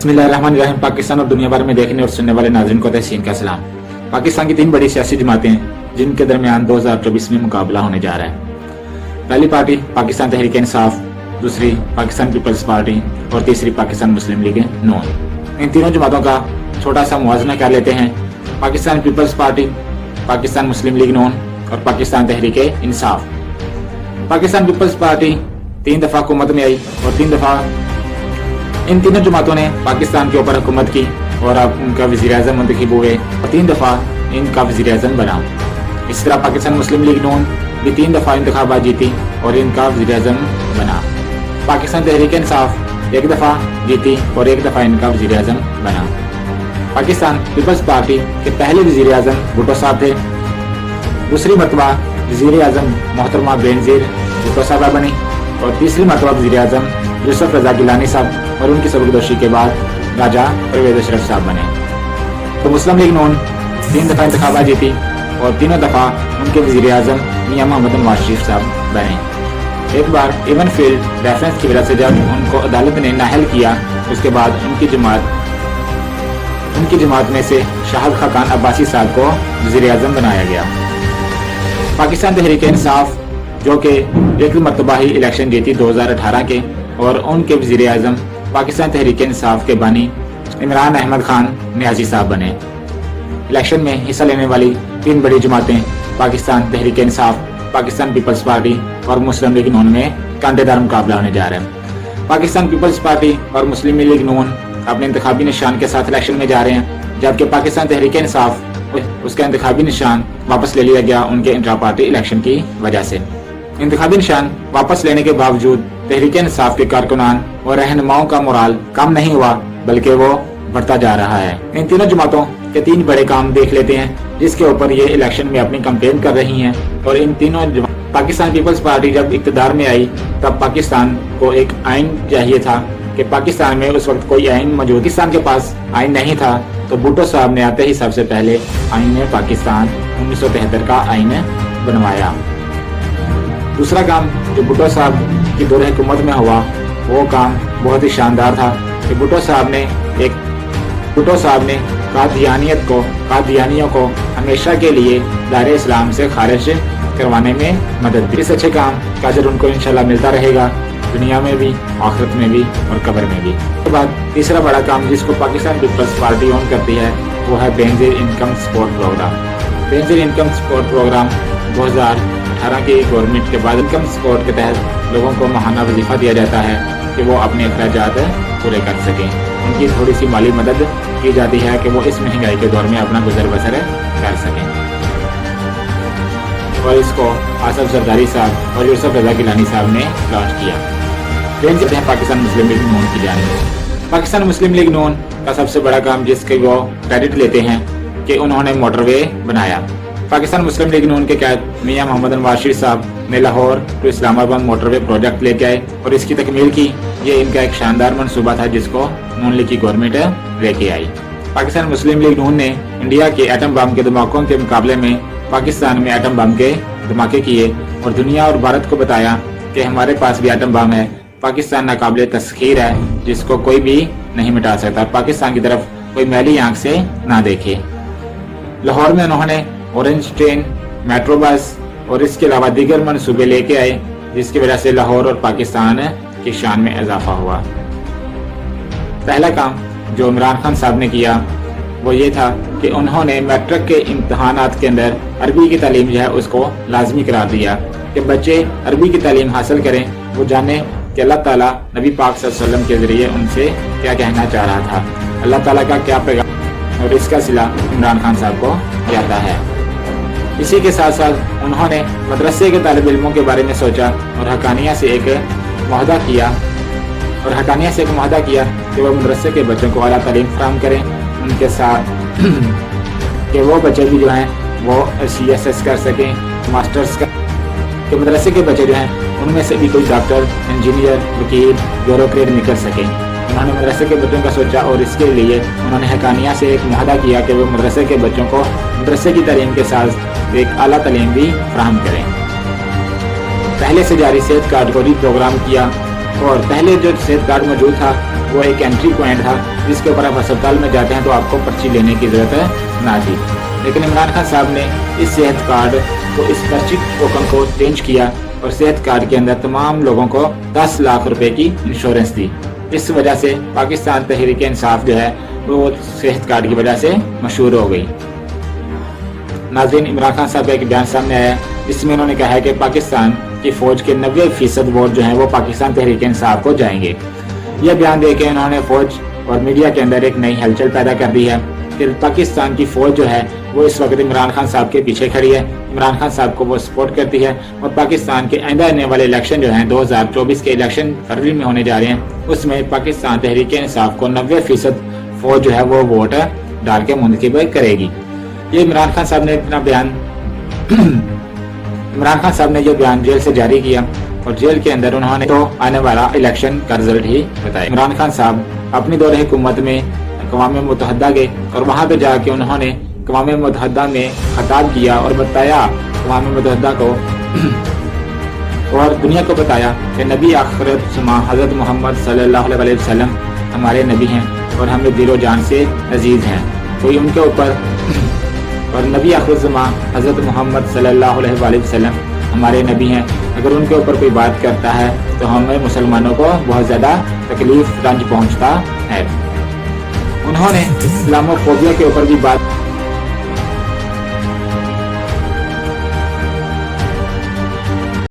बिस्मिल्लाहिर्रहमानिर्रहीम। पाकिस्तान और दुनिया भर में देखने और सुनने वाले नाज़रीन को तहसीन का सलाम। पाकिस्तान की 3 बड़ी सियासी जमातें जिनके दरमियान 2024 में मुकाबला होने जा रहा है। पहली पार्टी पाकिस्तान तहरीक इंसाफ, दूसरी पाकिस्तान पीपल्स पार्टी और तीसरी पाकिस्तान मुस्लिम लीग नून। इन तीनों जमातों का छोटा सा मुआवजा कर लेते हैं। पाकिस्तान पीपल्स पार्टी, पाकिस्तान मुस्लिम लीग नून और पाकिस्तान तहरीक इंसाफ। पाकिस्तान पीपल्स पार्टी 3 दफा हुकूमत में आई और 3 दफा इन तीनों जमातों ने पाकिस्तान के ऊपर हुकूमत की और अब उनका वज़ीर आज़म मुंतखब हुए और 3 दफा इनका वज़ीर आज़म बना। इस तरह पाकिस्तान मुस्लिम लीग नून भी 3 दफा इंतखाबात जीती और इनका वज़ीर आज़म बना। पाकिस्तान तहरीक इंसाफ 1 दफा जीती और 1 दफा इनका वज़ीर आज़म बना। पाकिस्तान पीपल्स पार्टी के पहले वज़ीर आज़म भुट्टो साहब थे। दूसरी मरतबा वज़ीर आज़म मोहतरमा बेनज़ीर भुट्टो साहबा बनी और तीसरी मरतबा वज़ीर आज़म यूसुफ रज़ा गिलानी साहब और उनकी सबकदोशी के बाद राजा परवेज़ अशरफ साहब बने। तो मुस्लिम लीग नून 3 दफा इंतखाबात जीती और तीनों दफा उनके वज़ीर आज़म मियां मोहम्मद नवाज शरीफ साहब बने। एक बार इवन फील्ड रेफरेंस की वजह से जब उनको अदालत ने नाअहल किया, उसके बाद उनकी जमात में से शाहिद खाकान अब्बासी साहब को वज़ीर आज़म बनाया गया। पाकिस्तान तहरीक इंसाफ जो कि 1 मरतबा ही इलेक्शन जीती 2018 के और उनके वज़ीर आज़म पाकिस्तान तहरीक इंसाफ के बानी इमरान अहमद खान नियाज़ी साहब बने। इलेक्शन में हिस्सा लेने वाली 3 बड़ी जमातें पाकिस्तान तहरीक इंसाफ, पाकिस्तान पीपल्स पार्टी और मुस्लिम लीग नून में कांटेदार मुकाबला होने जा रहा है। पाकिस्तान पीपल्स पार्टी और मुस्लिम लीग नून अपने इंतखाबी निशान के साथ इलेक्शन में जा रहे हैं, जबकि पाकिस्तान तहरीक इंसाफ उसका इंतखाबी निशान वापस ले लिया गया उनके इंट्रा पार्टी इलेक्शन की वजह से। इंतखाबी निशान वापस लेने के बावजूद तहरीक इंसाफ के कारकुनान और रहनुमाओं का मोराल कम नहीं हुआ, बल्कि वो बढ़ता जा रहा है। इन तीनों जमातों के 3 बड़े काम देख लेते हैं जिसके ऊपर ये इलेक्शन में अपनी कैंपेन कर रही हैं। और इन तीनों पाकिस्तान पीपल्स पार्टी जब इक़्तिदार में आई तब पाकिस्तान को एक आइन चाहिए था कि पाकिस्तान में उस वक्त कोई आइन मौजूद, पाकिस्तान के पास आइन नहीं था, तो भुट्टो साहब ने आते ही सबसे पहले आइन पाकिस्तान 1973 का आइन बनवाया। दूसरा काम जो भुट्टो साहब की दौर हुकूमत में हुआ वो काम बहुत ही शानदार था कि भुट्टो साहब ने कादियानियों को हमेशा के लिए दायरे इस्लाम से खारिज करवाने में मदद दी। इस अच्छे काम का अजर उनको इंशाल्लाह मिलता रहेगा, दुनिया में भी, आखिरत में भी और कब्र में भी। उसके बाद तीसरा बड़ा काम जिसको पाकिस्तान पीपल्स पार्टी ऑन करती है वो है Benazir income support program. Benazir income support program 2018 की गवर्नमेंट के बाद इनकम सपोर्ट के तहत लोगों को माहाना वजीफा दिया जाता है कि वो अपने अखराजात पूरे कर सकें। उनकी थोड़ी सी माली मदद की जाती है कि वो इस महंगाई के दौर में अपना गुजर बसर कर सकें। और इसको आसफ जरदारी साहब और यूसुफ रज़ा गिलानी साहब ने लॉन्च किया। बेनज़ीर है पाकिस्तान मुस्लिम लीग नून की जानिब। पाकिस्तान मुस्लिम लीग नून का सबसे बड़ा काम जिसके वो क्रेडिट लेते हैं कि उन्होंने मोटरवे बनाया। पाकिस्तान मुस्लिम लीग नून के कैद मियां मोहम्मद नवाज शरीफ साहब ने Lahore to Islamabad motorway project लेके आए और इसकी तकमील की। ये इनका एक शानदार मनसूबा था जिसको नून लीग की गवर्नमेंट लेके आई। पाकिस्तान मुस्लिम लीग नून ने इंडिया के एटम बम के धमाकों के मुकाबले में पाकिस्तान में एटम बम के धमाके किए और दुनिया और भारत को बताया कि हमारे पास भी एटम बम है। पाकिस्तान नाकाबिले तस्खीर है जिसको कोई भी नहीं मिटा सकता। पाकिस्तान की तरफ कोई मैली आंख से ना देखे। लाहौर में उन्होंने ऑरेंज ट्रेन, मेट्रो बस और इसके अलावा दीगर मनसूबे लेके आए जिसकी वजह से लाहौर और पाकिस्तान की शान में इजाफा हुआ। पहला काम जो इमरान खान साहब ने किया वो ये था कि उन्होंने मैट्रिक के इम्तहानात के अंदर अरबी की तालीम जो है उसको लाजमी करार दिया कि बच्चे अरबी की तालीम हासिल करें, वो जाने कि अल्लाह ताला नबी पाक सल्लल्लाहु अलैहि वसल्लम के जरिए उनसे क्या कहना चाह रहा था, अल्लाह ताला का क्या पैगाम, और इसका सिला इमरान खान साहब को जाता है। इसी के साथ साथ उन्होंने मदरसे के तालिब इल्मों के बारे में सोचा और हकानिया से एक मुआहदा किया कि वो मदरसे के बच्चों को आला तालीम फराहम करें। उनके साथ कि वो बच्चे भी जो हैं वो CSS कर सकें, मास्टर्स का, कि मदरसे के बच्चे जो हैं उनमें से भी कोई डॉक्टर, इंजीनियर, वकील, ब्यूरोक्रेट नहीं कर सकें। उन्होंने मदरसे के बच्चों का सोचा और इसके लिए उन्होंने हकानिया से एक मुआहदा किया कि वो मदरसे के बच्चों को मदरसे की तालीम के साथ एक आला तालीम भी फराहम करें। पहले से जारी सेहत कार्ड को री प्रोग्राम किया اور پہلے جو صحت کارڈ موجود تھا وہ ایک انٹری پوائنٹ تھا جس کے اوپر آپ ہسپتال میں جاتے ہیں تو آپ کو پرچی لینے کی ضرورت نہ تھی، لیکن عمران خان صاحب نے اس صحت کارڈ کو، اس پرچی ٹوکن کو چینج کیا اور صحت کارڈ کے اندر تمام لوگوں کو 10 لاکھ روپے کی انشورنس دی۔ اس وجہ سے پاکستان تحریک انصاف جو ہے وہ صحت کارڈ کی وجہ سے مشہور ہو گئی۔ ناظرین، عمران خان صاحب کا ایک بیان سامنے آیا جس میں انہوں نے کہا ہے کہ پاکستان کی فوج کے 90% ووٹ جو ہیں وہ پاکستان تحریک انصاف کو جائیں گے۔ یہ بیان دے کے انہوں نے فوج اور میڈیا کے اندر ایک نئی ہلچل پیدا کر دی ہے کہ پاکستان کی فوج جو ہے وہ اس وقت عمران خان صاحب کے پیچھے کھڑی ہے، عمران خان صاحب کو وہ سپورٹ کرتی ہے، اور پاکستان کے آئندہ آنے والے الیکشن جو ہیں 2024 کے الیکشن فروری میں ہونے جا رہے ہیں، اس میں پاکستان تحریک انصاف کو 90% فوج جو ہے وہ ووٹ ڈال کے منتخب کرے گی۔ یہ عمران خان صاحب نے اپنا بیان عمران خان صاحب نے یہ بیان جیل سے جاری کیا اور جیل کے اندر انہوں نے تو آنے والا الیکشن کا رزلٹ ہی بتایا۔ عمران خان صاحب اپنی دور حکومت میں اقوام متحدہ گئے اور وہاں پہ جا کے انہوں نے اقوام متحدہ میں خطاب کیا اور بتایا اقوام متحدہ کو اور دنیا کو بتایا کہ نبی آخرت زمان حضرت محمد صلی اللہ علیہ وسلم ہمارے نبی ہیں اور ہمیں دل و جان سے عزیز ہیں، کوئی ان کے اوپر اور نبی آخر زمان حضرت محمد صلی اللہ علیہ وسلم ہمارے نبی ہیں، اگر ان کے اوپر کوئی بات کرتا ہے تو ہمیں مسلمانوں کو بہت زیادہ تکلیف رنج پہنچتا ہے۔ انہوں نے اسلاموفوبیا کے اوپر بھی بات